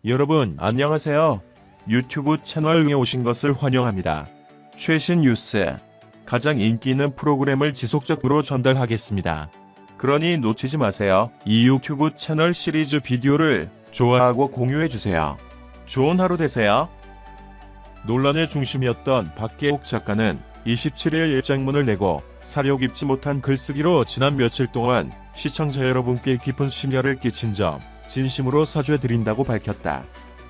여러분 안녕하세요. 유튜브 채널에 오신 것을 환영합니다. 최신 뉴스, 가장 인기 있는 프로그램을 지속적으로 전달하겠습니다. 그러니 놓치지 마세요. 이 유튜브 채널 시리즈 비디오를 좋아하고 공유해주세요. 좋은 하루 되세요. 논란의 중심이었던 박계옥 작가는 27일 일장문을 내고 사력 입지 못한 글쓰기로 지난 며칠 동안 시청자 여러분께 깊은 심려를 끼친 점 진심으로 사죄드린다고 밝혔다.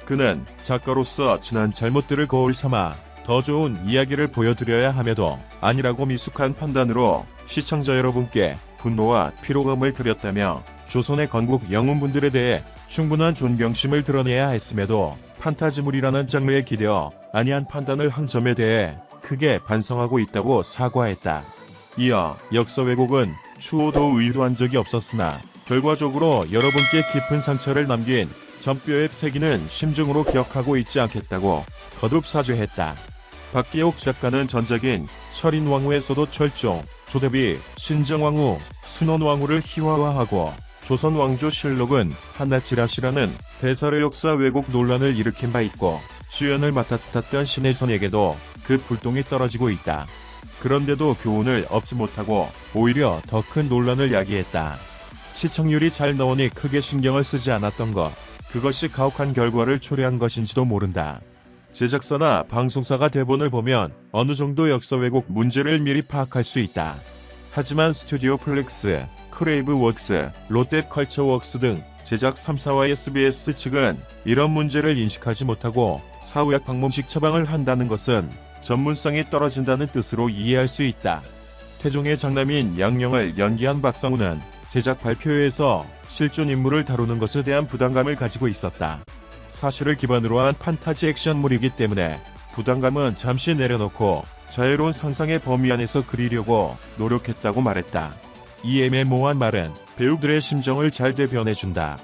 그는 작가로서 지난 잘못들을 거울 삼아 더 좋은 이야기를 보여드려야 함에도 아니라고 미숙한 판단으로 시청자 여러분께 분노와 피로감을 드렸다며 조선의 건국 영웅분들에 대해 충분한 존경심을 드러내야 했음에도 판타지물이라는 장르에 기대어 아니한 판단을 한 점에 대해 크게 반성하고 있다고 사과했다. 이어 역사 왜곡은 추호도 의도한 적이 없었으나 결과적으로 여러분께 깊은 상처를 남긴 전뼈에 새기는 심정으로 기억하고 있지 않겠다고 거듭 사죄했다. 박계옥 작가는 전작인 철인왕후에서도 철종, 조대비, 신정왕후, 순원왕후를 희화화하고 조선왕조실록은 한낱지라시라는 대사의 역사 왜곡 논란을 일으킨 바 있고 주연을 맡았던 신혜선에게도 그 불똥이 떨어지고 있다. 그런데도 교훈을 얻지 못하고 오히려 더 큰 논란을 야기했다. 시청률이 잘 나오니 크게 신경을 쓰지 않았던 것, 그것이 가혹한 결과를 초래한 것인지도 모른다. 제작사나 방송사가 대본을 보면 어느 정도 역사 왜곡 문제를 미리 파악할 수 있다. 하지만 스튜디오 플렉스, 크레이브웍스, 롯데컬처웍스 등 제작 3사와 SBS 측은 이런 문제를 인식하지 못하고 사후약 방문식 처방을 한다는 것은 전문성이 떨어진다는 뜻으로 이해할 수 있다. 태종의 장남인 양령을 연기한 박성우는 제작 발표회에서 실존 인물을 다루는 것에 대한 부담감을 가지고 있었다. 사실을 기반으로 한 판타지 액션물이기 때문에 부담감은 잠시 내려놓고 자유로운 상상의 범위 안에서 그리려고 노력했다고 말했다. 이 애매모호한 말은 배우들의 심정을 잘 대변해준다.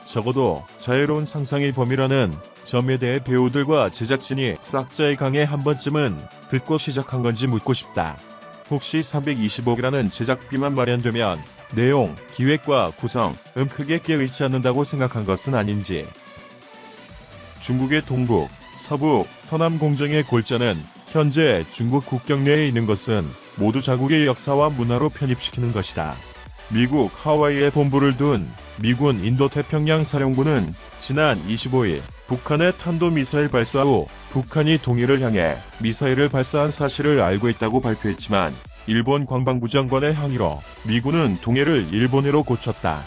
적어도 자유로운 상상의 범위라는 점에 대해 배우들과 제작진이 싹자의 강에 한 번쯤은 듣고 시작한 건지 묻고 싶다. 혹시 325억이라는 제작비만 마련되면 내용, 기획과 구성, 크게 깨의치 않는다고 생각한 것은 아닌지. 중국의 동북, 서부, 서남 공정의 골자는 현재 중국 국경 내에 있는 것은 모두 자국의 역사와 문화로 편입시키는 것이다. 미국 하와이에 본부를 둔 미군 인도태평양 사령부는 지난 25일 북한의 탄도미사일 발사 후 북한이 동해를 향해 미사일을 발사한 사실을 알고 있다고 발표했지만 일본 관방부 장관의 항의로 미군은 동해를 일본해로 고쳤다.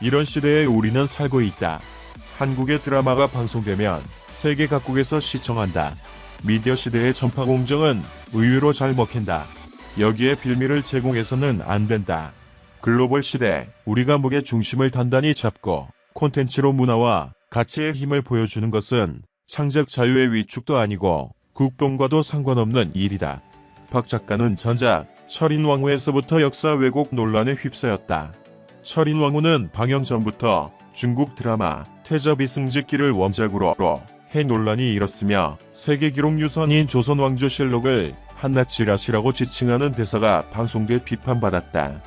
이런 시대에 우리는 살고 있다. 한국의 드라마가 방송되면 세계 각국에서 시청한다. 미디어 시대의 전파 공정은 의외로 잘 먹힌다. 여기에 빌미를 제공해서는 안 된다. 글로벌 시대, 우리가 무게 중심을 단단히 잡고 콘텐츠로 문화와 가치의 힘을 보여주는 것은 창작 자유의 위축도 아니고 국뽕과도 상관없는 일이다. 박 작가는 전작 철인왕후에서부터 역사 왜곡 논란에 휩싸였다. 철인왕후는 방영 전부터 중국 드라마 태저비승지기를 원작으로 해 논란이 일었으며 세계 기록 유산인 조선왕조실록을 한낱지라시라고 지칭하는 대사가 방송돼 비판받았다.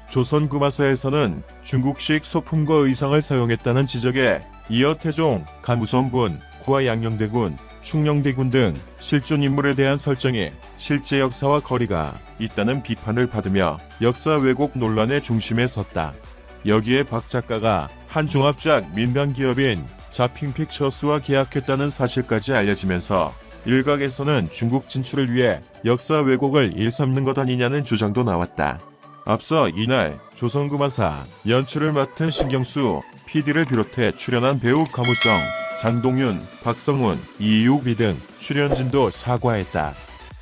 조선 구마사에서는 중국식 소품과 의상을 사용했다는 지적에 이어 태종, 감우성군, 고아 양녕대군, 충녕대군 등 실존 인물에 대한 설정이 실제 역사와 거리가 있다는 비판을 받으며 역사 왜곡 논란의 중심에 섰다. 여기에 박 작가가 한 중합작 민간 기업인 자핑픽처스와 계약했다는 사실까지 알려지면서 일각에서는 중국 진출을 위해 역사 왜곡을 일삼는 것 아니냐는 주장도 나왔다. 앞서 이날 조선구마사 연출을 맡은 신경수 PD를 비롯해 출연한 배우 감우성, 장동윤, 박성훈, 이유비 등 출연진도 사과했다.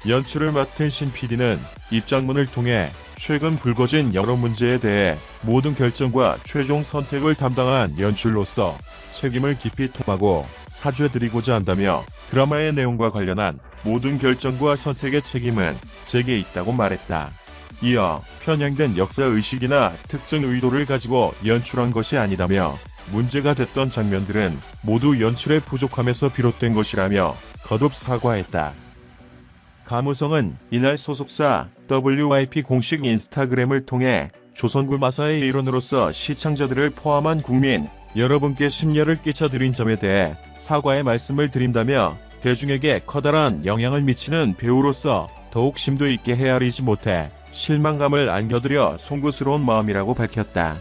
연출을 맡은 신 PD는 입장문을 통해 최근 불거진 여러 문제에 대해 모든 결정과 최종 선택을 담당한 연출로서 책임을 깊이 통하고 사죄드리고자 한다며 드라마의 내용과 관련한 모든 결정과 선택의 책임은 제게 있다고 말했다. 이어 편향된 역사의식이나 특정 의도를 가지고 연출한 것이 아니다며 문제가 됐던 장면들은 모두 연출의 부족함에서 비롯된 것이라며 거듭 사과했다. 감우성은 이날 소속사 WYP 공식 인스타그램을 통해 조선구마사의 일원으로서 시청자들을 포함한 국민, 여러분께 심려를 끼쳐드린 점에 대해 사과의 말씀을 드린다며 대중에게 커다란 영향을 미치는 배우로서 더욱 심도 있게 헤아리지 못해 실망감을 안겨드려 송구스러운 마음이라고 밝혔다.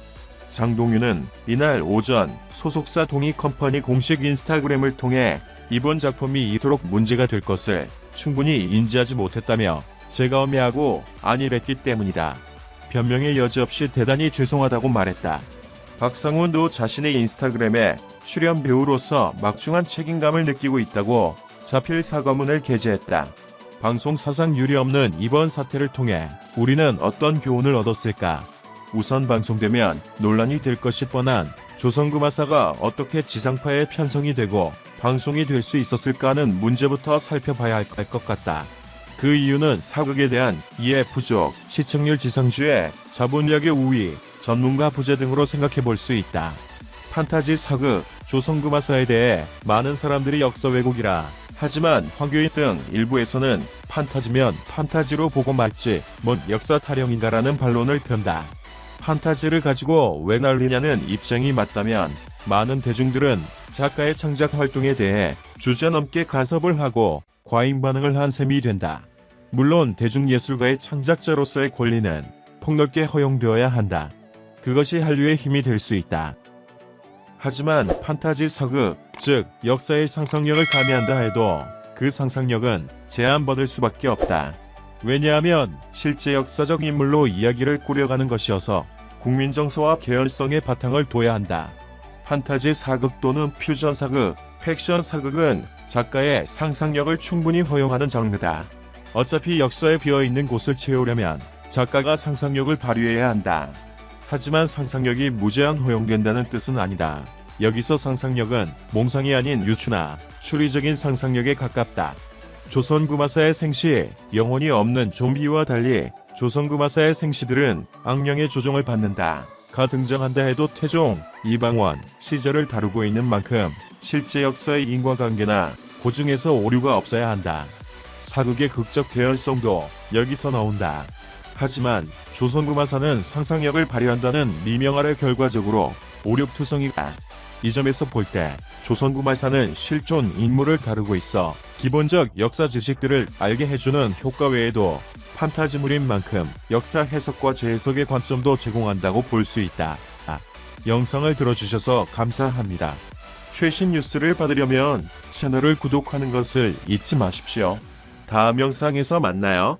장동윤은 이날 오전 소속사 동이컴퍼니 공식 인스타그램을 통해 이번 작품이 이토록 문제가 될 것을 충분히 인지하지 못했다며 제가 엄해하고 안일했기 때문이다. 변명의 여지 없이 대단히 죄송하다고 말했다. 박상훈도 자신의 인스타그램에 출연 배우로서 막중한 책임감을 느끼고 있다고 자필 사과문을 게재했다. 방송 사상 유례없는 이번 사태를 통해 우리는 어떤 교훈을 얻었을까? 우선 방송되면 논란이 될 것이 뻔한 조선구마사가 어떻게 지상파에 편성이 되고 방송이 될 수 있었을까 하는 문제부터 살펴봐야 할 것 같다. 그 이유는 사극에 대한 이해 부족, 시청률 지상주의, 자본력의 우위, 전문가 부재 등으로 생각해 볼 수 있다. 판타지 사극, 조선구마사에 대해 많은 사람들이 역사 왜곡이라 하지만 황교익 등 일부에서는 판타지면 판타지로 보고 말지 뭔 역사 타령인가라는 반론을 편다. 판타지를 가지고 왜 난리냐는 입장이 맞다면 많은 대중들은 작가의 창작 활동에 대해 주저넘게 간섭을 하고 과잉 반응을 한 셈이 된다. 물론 대중예술가의 창작자로서의 권리는 폭넓게 허용되어야 한다. 그것이 한류의 힘이 될 수 있다. 하지만 판타지 사극, 즉 역사의 상상력을 가미한다 해도 그 상상력은 제한받을 수밖에 없다. 왜냐하면 실제 역사적 인물로 이야기를 꾸려가는 것이어서 국민 정서와 계열성의 바탕을 둬야 한다. 판타지 사극 또는 퓨전 사극, 팩션 사극은 작가의 상상력을 충분히 허용하는 장르다. 어차피 역사에 비어있는 곳을 채우려면 작가가 상상력을 발휘해야 한다. 하지만 상상력이 무제한 허용된다는 뜻은 아니다. 여기서 상상력은 몽상이 아닌 유추나 추리적인 상상력에 가깝다. 조선구마사의 생시, 영혼이 없는 좀비와 달리 조선구마사의 생시들은 악령의 조종을 받는다. 가 등장한다 해도 태종, 이방원 시절을 다루고 있는 만큼 실제 역사의 인과관계나 고증에서 오류가 없어야 한다. 사극의 극적 계열성도 여기서 나온다. 하지만 조선구마사는 상상력을 발휘한다는 미명 아래 결과적으로 오륙투성이다. 이 점에서 볼 때 조선구마사는 실존 인물을 다루고 있어 기본적 역사 지식들을 알게 해주는 효과 외에도 판타지물인 만큼 역사 해석과 재해석의 관점도 제공한다고 볼 수 있다. 영상을 들어주셔서 감사합니다. 최신 뉴스를 받으려면 채널을 구독하는 것을 잊지 마십시오. 다음 영상에서 만나요.